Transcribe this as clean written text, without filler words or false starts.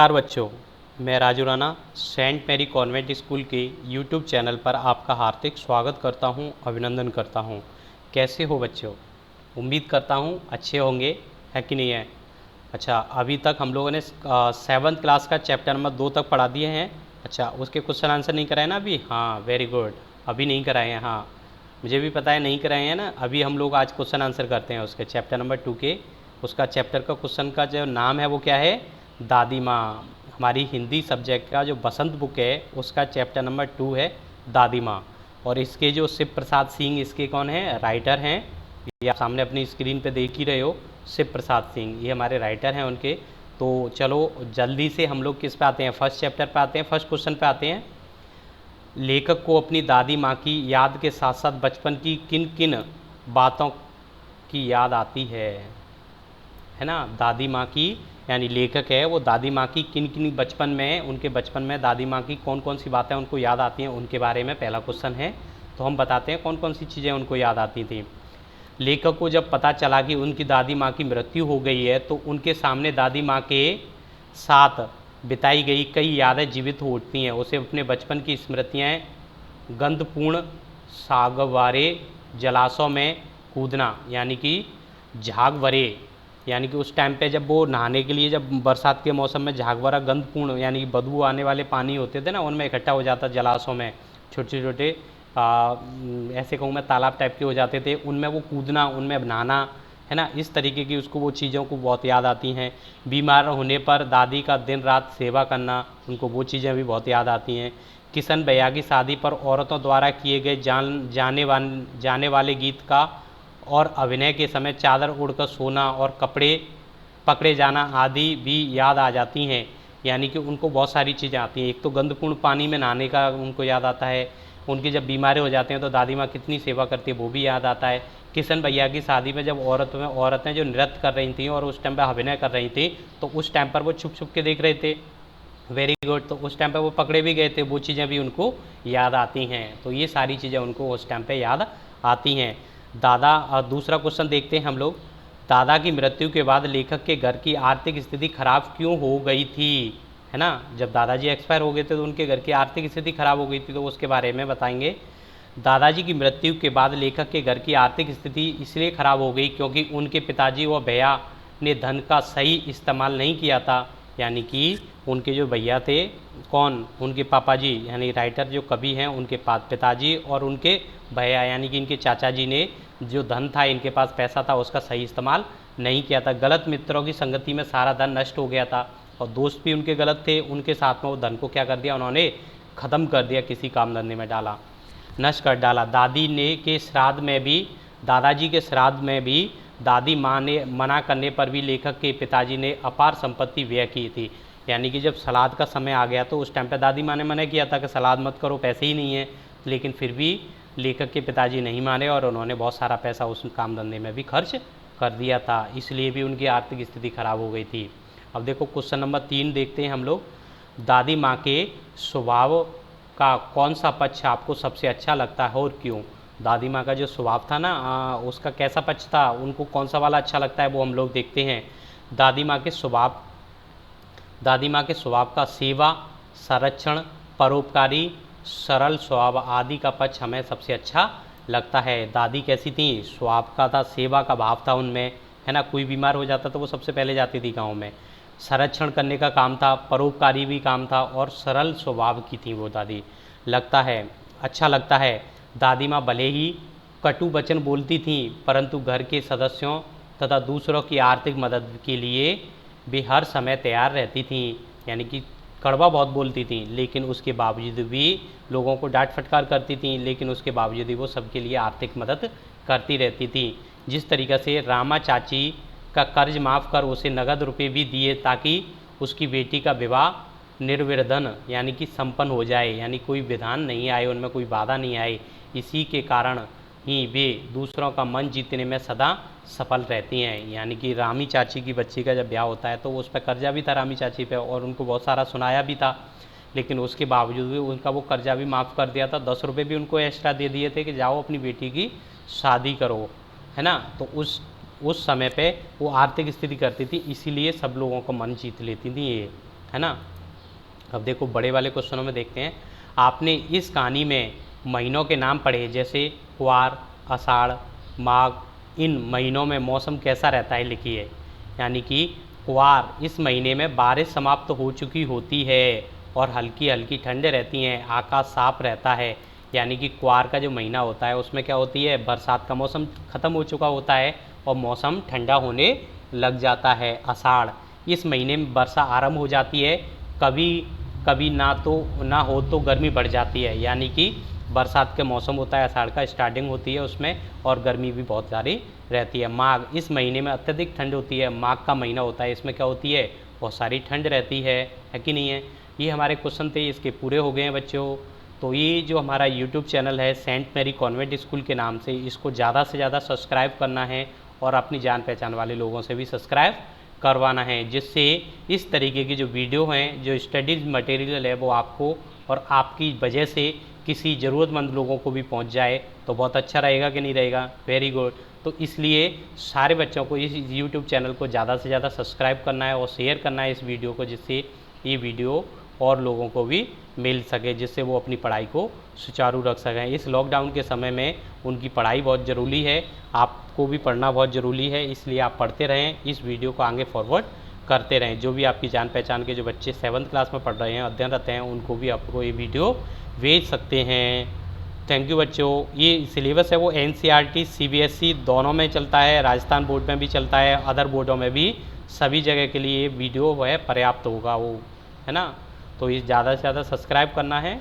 नमस्कार बच्चों, मैं Raju Rana saint Mary convent school के यूट्यूब चैनल पर आपका हार्दिक स्वागत करता हूं, अभिनंदन करता हूं। कैसे हो बच्चों? उम्मीद करता हूं अच्छे होंगे, है कि नहीं है? अच्छा, अभी तक हम लोगों ने 7th क्लास का चैप्टर नंबर 2 तक पढ़ा दिए हैं। अच्छा, उसके क्वेश्चन आंसर नहीं कराए ना अभी? हाँ, वेरी गुड, अभी नहीं कराए हैं। हाँ, मुझे भी पता है नहीं कराए हैं ना। अभी हम लोग आज क्वेश्चन आंसर करते हैं उसके चैप्टर नंबर 2 के। उसका चैप्टर का क्वेश्चन का जो नाम है वो क्या है? दादी माँ। हमारी हिंदी सब्जेक्ट का जो बसंत बुक है उसका चैप्टर नंबर 2 है दादी माँ। और इसके जो शिव प्रसाद सिंह इसके कौन है? राइटर हैं। ये आप सामने अपनी स्क्रीन पे देख ही रहे हो, शिव प्रसाद सिंह, ये हमारे राइटर हैं उनके। तो चलो जल्दी से हम लोग किस पे आते हैं? फर्स्ट चैप्टर पे आते हैं, फर्स्ट क्वेश्चन पे आते हैं। लेखक को अपनी दादी माँ की याद के साथ साथ बचपन की किन किन बातों की याद आती है ना? दादी माँ की, यानी लेखक है वो दादी माँ की किन किन बचपन में, उनके बचपन में दादी माँ की कौन कौन सी बातें उनको याद आती हैं, उनके बारे में पहला क्वेश्चन है। तो हम बताते हैं कौन कौन सी चीज़ें उनको याद आती थी। लेखक को जब पता चला कि उनकी दादी माँ की मृत्यु हो गई है तो उनके सामने दादी माँ के साथ बिताई गई कई यादें जीवित हो उठती हैं। उसे अपने बचपन की स्मृतियाँ, गंधपूर्ण सागवारे जलाशयों में कूदना, यानी कि झागवरे, यानी कि उस टाइम पे जब वो नहाने के लिए, जब बरसात के मौसम में झागवरा गंधपूर्ण यानी बदबू आने वाले पानी होते थे ना, उनमें इकट्ठा हो जाता जलाशयों में, छोटे छोटे ऐसे कहूँ मैं तालाब टाइप के हो जाते थे, उनमें वो कूदना, उनमें नहाना, है ना, इस तरीके की उसको वो चीज़ों को बहुत याद आती हैं। बीमार होने पर दादी का दिन रात सेवा करना, उनको वो चीज़ें भी बहुत याद आती हैं। किशन भैया की शादी पर औरतों द्वारा किए गए जाने वाले गीत का और अभिनय के समय चादर ओढ़कर सोना और कपड़े पकड़े जाना आदि भी याद आ जाती हैं। यानी कि उनको बहुत सारी चीज़ें आती हैं। एक तो गंधपूर्ण पानी में नहाने का उनको याद आता है, उनके जब बीमारी हो जाते हैं तो दादी माँ कितनी सेवा करती है वो भी याद आता है। किशन भैया की शादी में जब औरतें जो नृत्य कर रही थी और उस टाइम पर अभिनय कर रही थी तो उस टाइम पर वो छुप छुप के देख रहे थे। वेरी गुड, तो उस टाइम पे वो पकड़े भी गए थे, वो चीज़ें भी उनको याद आती हैं। तो ये सारी चीज़ें उनको उस टाइम पे याद आती हैं। दूसरा क्वेश्चन देखते हैं हम लोग। दादा की मृत्यु के बाद लेखक के घर की आर्थिक स्थिति खराब क्यों हो गई थी, है ना? जब दादाजी एक्सपायर हो गए थे तो उनके घर की आर्थिक स्थिति खराब हो गई थी, तो उसके बारे में बताएंगे। दादाजी की मृत्यु के बाद लेखक के घर की आर्थिक स्थिति इसलिए खराब हो गई क्योंकि उनके पिताजी व भैया ने धन का सही इस्तेमाल नहीं किया था। यानी कि उनके जो भैया थे, कौन? उनके पापा जी, यानी राइटर जो कवि हैं, उनके पिताजी और उनके भैया यानी कि इनके चाचा जी ने जो धन था, इनके पास पैसा था, उसका सही इस्तेमाल नहीं किया था। गलत मित्रों की संगति में सारा धन नष्ट हो गया था और दोस्त भी उनके गलत थे, उनके साथ में वो धन को क्या कर दिया उन्होंने? ख़त्म कर दिया, किसी काम धंधे में डाला, नष्ट कर डाला। दादाजी के श्राद्ध में भी दादी माँ ने मना करने पर भी लेखक के पिताजी ने अपार संपत्ति व्यय की थी। यानी कि जब सलाद का समय आ गया तो उस टाइम पे दादी माँ ने मना किया था कि सलाद मत करो, पैसे ही नहीं है, लेकिन फिर भी लेखक के पिताजी नहीं माने और उन्होंने बहुत सारा पैसा उस काम धंधे में भी खर्च कर दिया था, इसलिए भी उनकी आर्थिक स्थिति खराब हो गई थी। अब देखो क्वेश्चन नंबर 3 देखते हैं हम लोग। दादी माँ के स्वभाव का कौन सा पक्ष आपको सबसे अच्छा लगता है और क्यों? दादी माँ का जो स्वभाव था ना, उसका कैसा पक्ष था, उनको कौन सा वाला अच्छा लगता है, वो हम लोग देखते हैं। दादी माँ के स्वभाव का सेवा, संरक्षण, परोपकारी, सरल स्वभाव आदि का पक्ष हमें सबसे अच्छा लगता है। दादी कैसी थी? स्वभाव का था, सेवा का भाव था उनमें, है ना, कोई बीमार हो जाता तो वो सबसे पहले जाती थी गाँव में, संरक्षण करने का काम था, परोपकारी भी काम था और सरल स्वभाव की थी वो दादी। अच्छा लगता है। दादी माँ भले ही कटु वचन बोलती थीं परंतु घर के सदस्यों तथा दूसरों की आर्थिक मदद के लिए वे हर समय तैयार रहती थीं। यानी कि कड़वा बहुत बोलती थीं लेकिन उसके बावजूद भी लोगों को डांट फटकार करती थीं, लेकिन उसके बावजूद भी वो सबके लिए आर्थिक मदद करती रहती थी। जिस तरीक़े से रामा चाची का कर्ज माफ़ कर उसे नगद रुपए भी दिए ताकि उसकी बेटी का विवाह निर्विघ्न यानी कि संपन्न हो जाए, यानी कोई विधान नहीं आए, उनमें कोई बाधा नहीं आए। इसी के कारण ही वे दूसरों का मन जीतने में सदा सफल रहती हैं। यानी कि रामी चाची की बच्ची का जब ब्याह होता है तो उस पर कर्जा भी था रामी चाची पे और उनको बहुत सारा सुनाया भी था, लेकिन उसके बावजूद भी उनका वो कर्जा भी माफ़ कर दिया था। 10 रुपये भी उनको एक्स्ट्रा दे दिए थे कि जाओ अपनी बेटी की शादी करो, है ना। तो उस समय पे वो आर्थिक स्थिति करती थी, इसीलिए सब लोगों को मन जीत लेती थी ये। है ना। अब देखो बड़े वाले क्वेश्चनों में देखते हैं, आपने इस कहानी में महीनों के नाम पढ़े, जैसे कुआर, आषाढ़, माघ, इन महीनों में मौसम कैसा रहता है लिखिए। यानी कि कुआर, इस महीने में बारिश समाप्त हो चुकी होती है और हल्की हल्की ठंड रहती हैं, आकाश साफ रहता है। यानी कि कुआर का जो महीना होता है उसमें क्या होती है, बरसात का मौसम ख़त्म हो चुका होता है और मौसम ठंडा होने लग जाता है। आषाढ़, इस महीने में वर्षा आरंभ हो जाती है, कभी कभी ना हो तो गर्मी बढ़ जाती है। यानी कि बरसात के मौसम होता है, आषाढ़ का स्टार्टिंग होती है उसमें, और गर्मी भी बहुत सारी रहती है। माघ, इस महीने में अत्यधिक ठंड होती है, माघ का महीना होता है, इसमें क्या होती है, बहुत सारी ठंड रहती है कि नहीं है। ये हमारे क्वेश्चन थे, इसके पूरे हो गए हैं बच्चों। तो ये जो हमारा यूट्यूब चैनल है सेंट मैरी कॉन्वेंट स्कूल के नाम से, इसको ज़्यादा से ज़्यादा सब्सक्राइब करना है और अपनी जान पहचान वाले लोगों से भी सब्सक्राइब करवाना है, जिससे इस तरीके की जो वीडियो हैं, जो स्टडीज़ मटेरियल है, वो आपको और आपकी वजह से किसी ज़रूरतमंद लोगों को भी पहुंच जाए तो बहुत अच्छा रहेगा कि नहीं रहेगा। Very good. तो इसलिए सारे बच्चों को इस यूट्यूब चैनल को ज़्यादा से ज़्यादा सब्सक्राइब करना है और शेयर करना है इस वीडियो को, जिससे ये वीडियो और लोगों को भी मिल सके, जिससे वो अपनी पढ़ाई को सुचारू रख सकें। इस लॉकडाउन के समय में उनकी पढ़ाई बहुत ज़रूरी है, आपको भी पढ़ना बहुत ज़रूरी है, इसलिए आप पढ़ते रहें, इस वीडियो को आगे फॉरवर्ड करते रहें। जो भी आपकी जान पहचान के जो बच्चे 7th क्लास में पढ़ रहे हैं, अध्ययनरत हैं, उनको भी आपको ये वीडियो भेज सकते हैं। थैंक यू बच्चों। ये सिलेबस है वो NCERT CBSE दोनों में चलता है, राजस्थान बोर्ड में भी चलता है, अदर बोर्डों में भी, सभी जगह के लिए वीडियो वो है पर्याप्त होगा वो, है ना। तो ये ज़्यादा से ज़्यादा सब्सक्राइब करना है।